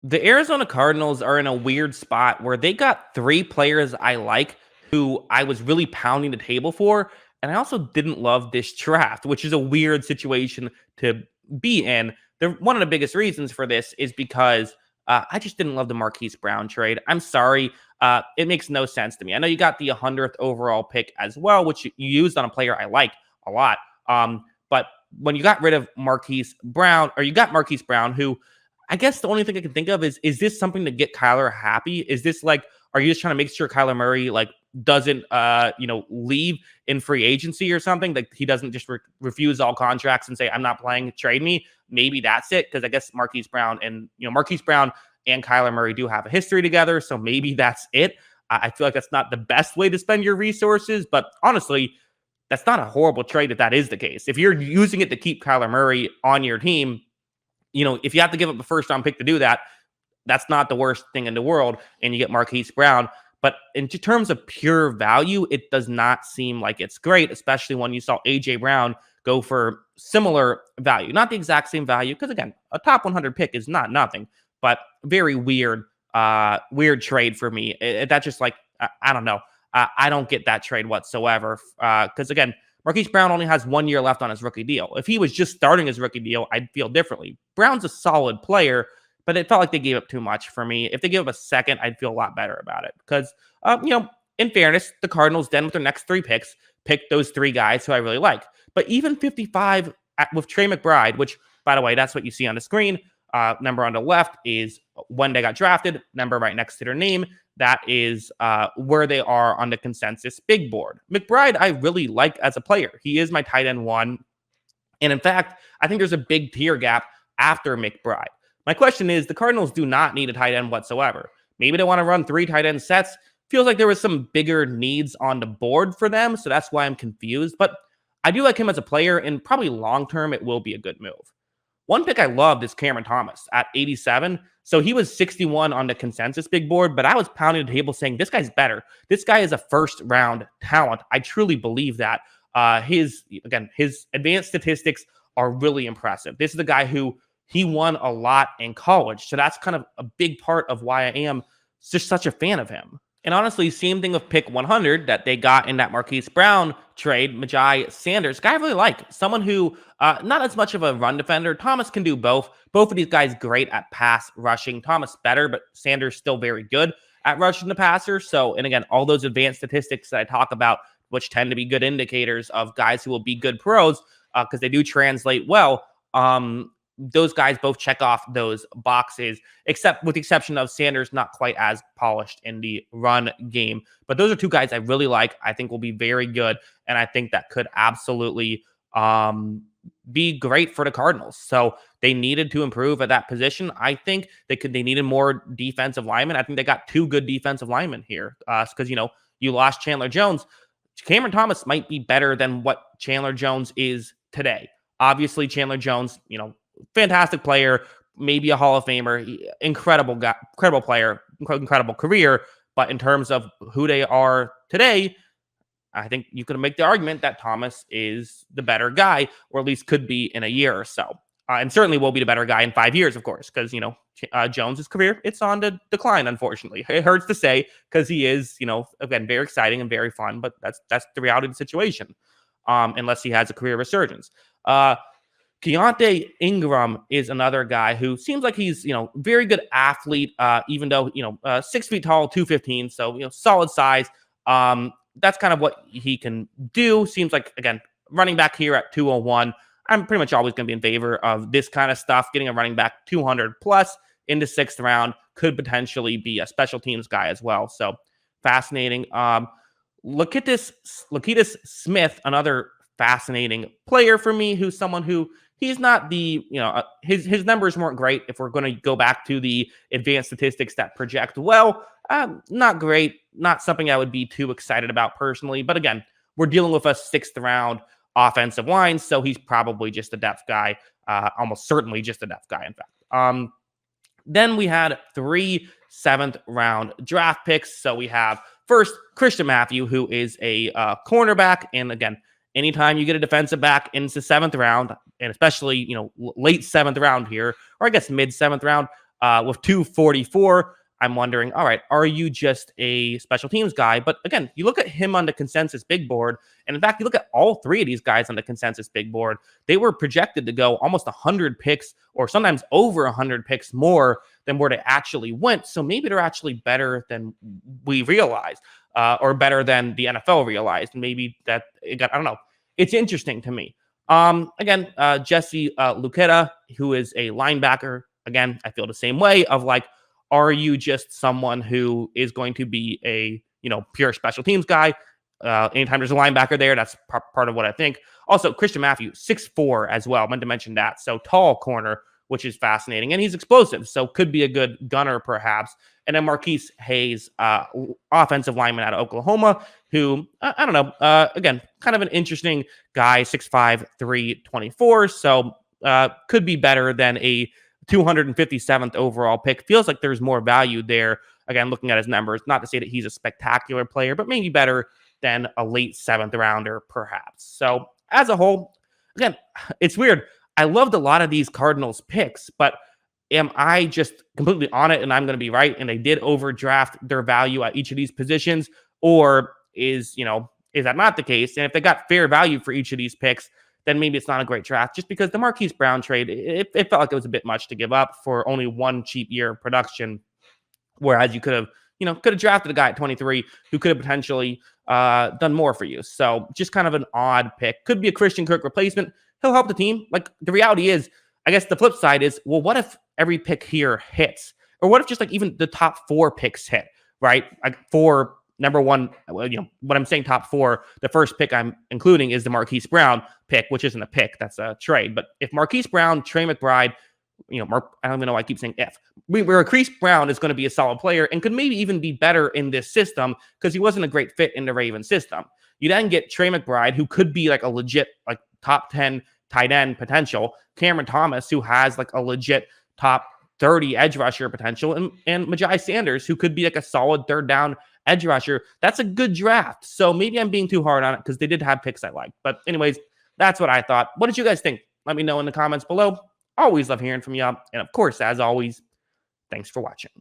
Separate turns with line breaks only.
The Arizona Cardinals are in a weird spot where they got three players I like who I was really pounding the table for. And I also didn't love this draft, which is a weird situation to be in. One of the biggest reasons for this is because I just didn't love the Marquise Brown trade. I'm sorry. It makes no sense to me. I know you got the 100th overall pick as well, which you used on a player I like a lot. But when you got rid of Marquise Brown, or you got Marquise Brown, who I guess the only thing I can think of is this something to get Kyler happy? Is this like, are you just trying to make sure Kyler Murray like doesn't leave in free agency or something? Like he doesn't just refuse all contracts and say, I'm not playing, trade me. Maybe that's it. Cause I guess Marquise Brown and Kyler Murray do have a history together. So maybe that's it. I feel like that's not the best way to spend your resources, but honestly, that's not a horrible trade if that is the case. If you're using it to keep Kyler Murray on your team, if you have to give up a first round pick to do that, that's not the worst thing in the world. And you get Marquise Brown. But in terms of pure value, it does not seem like it's great, especially when you saw AJ Brown go for similar value. Not the exact same value, because again, a top 100 pick is not nothing, but very weird trade for me. That's just like, I don't know. I don't get that trade whatsoever. Because again, Marquise Brown only has 1 year left on his rookie deal. If he was just starting his rookie deal, I'd feel differently. Brown's a solid player, but it felt like they gave up too much for me. If they give up a second, I'd feel a lot better about it. Because, in fairness, the Cardinals then with their next three picks, picked those three guys who I really like. But even 55 with Trey McBride, which, by the way, that's what you see on the screen. Number on the left is when they got drafted. Number right next to their name. That is where they are on the consensus big board. McBride, I really like as a player. He is my tight end one. And in fact, I think there's a big tier gap after McBride. My question is, the Cardinals do not need a tight end whatsoever. Maybe they want to run 3 tight end sets. Feels like there was some bigger needs on the board for them, so that's why I'm confused. But I do like him as a player, and probably long-term, it will be a good move. One pick I loved is Cameron Thomas at 87. So he was 61 on the consensus big board, but I was pounding the table saying, this guy's better. This guy is a first-round talent. I truly believe that. His advanced statistics are really impressive. This is the guy who he won a lot in college. So that's kind of a big part of why I am just such a fan of him. And honestly, same thing with pick 100 that they got in that Marquise Brown trade, Majai Sanders. Guy I really like. Someone who, not as much of a run defender. Thomas can do both. Both of these guys great at pass rushing. Thomas better, but Sanders still very good at rushing the passer. So, and again, all those advanced statistics that I talk about, which tend to be good indicators of guys who will be good pros, because they do translate well. Those guys both check off those boxes, except with the exception of Sanders, not quite as polished in the run game. But those are two guys I really like. I think will be very good. And I think that could absolutely be great for the Cardinals. So they needed to improve at that position. I think they needed more defensive linemen. I think they got 2 good defensive linemen here. Because, you lost Chandler Jones. Cameron Thomas might be better than what Chandler Jones is today. Obviously, Chandler Jones, fantastic player, maybe a Hall of Famer, incredible guy, incredible player, incredible career. But in terms of who they are today, I think you could make the argument that Thomas is the better guy, or at least could be in a year or so. And certainly will be the better guy in 5 years, of course, because, Jones's career, it's on the decline, unfortunately. It hurts to say because he is, again, very exciting and very fun, but that's the reality of the situation, unless he has a career resurgence. Keontae Ingram is another guy who seems like he's, very good athlete, even though, 6 feet tall, 215. So, solid size. That's kind of what he can do. Seems like, again, running back here at 201. I'm pretty much always going to be in favor of this kind of stuff. Getting a running back 200 plus in the 6th round could potentially be a special teams guy as well. So fascinating. Laketis Smith, another fascinating player for me, who's someone who he's not the, his numbers weren't great. If we're going to go back to the advanced statistics that project well, not great, not something I would be too excited about personally. But again, we're dealing with a 6th round offensive line, so he's probably just a depth guy, almost certainly just a depth guy, in fact. Then we had 3 7th round draft picks. So we have first Christian Matthew, who is a cornerback, and again, anytime you get a defensive back into 7th round, and especially, late 7th round here, or I guess mid 7th round, With 244, I'm wondering, all right, are you just a special teams guy? But again, you look at him on the consensus big board, and in fact, you look at all three of these guys on the consensus big board, they were projected to go almost 100 picks or sometimes over 100 picks more than where they actually went. So maybe they're actually better than we realized, or better than the NFL realized. Maybe that, I don't know. It's interesting to me. Again, Jesse Luketa, who is a linebacker. Again, I feel the same way of like, are you just someone who is going to be a, pure special teams guy? Anytime there's a linebacker there, that's part of what I think. Also, Christian Matthews, 6'4" as well. I meant to mention that. So tall corner, which is fascinating. And he's explosive, so could be a good gunner perhaps. And then Marquise Hayes, offensive lineman out of Oklahoma, who, I don't know, again, kind of an interesting guy, 6'5", 324. So could be better than a 257th overall pick. Feels like there's more value there. Again, looking at his numbers, not to say that he's a spectacular player, but maybe better than a late 7th rounder, perhaps. So as a whole, again, it's weird. I loved a lot of these Cardinals picks, but am I just completely on it and I'm going to be right and they did overdraft their value at each of these positions? Or is that not the case? And if they got fair value for each of these picks, then maybe it's not a great draft, just because the Marquise Brown trade, it felt like it was a bit much to give up for only one cheap year of production. Whereas you could have drafted a guy at 23 who could have potentially done more for you. So just kind of an odd pick. Could be a Christian Kirk replacement. He'll help the team. Like, the reality is, I guess the flip side is, well, what if every pick here hits? Or what if just like even the top 4 picks hit, right? Like for number one, what I'm saying top 4, the first pick I'm including is the Marquise Brown pick, which isn't a pick, that's a trade. But if Marquise Brown, Trey McBride, I don't even know why I keep saying if. Marquise Brown is going to be a solid player and could maybe even be better in this system because he wasn't a great fit in the Ravens system. You then get Trey McBride, who could be like a legit like top 10 tight end potential. Cameron Thomas, who has like a legit top 30 edge rusher potential, and Majai Sanders, who could be like a solid 3rd down edge rusher. That's a good draft. So maybe I'm being too hard on it because they did have picks I like. But anyways, that's what I thought. What did you guys think? Let me know in the comments below. Always love hearing from you. And of course, as always, thanks for watching.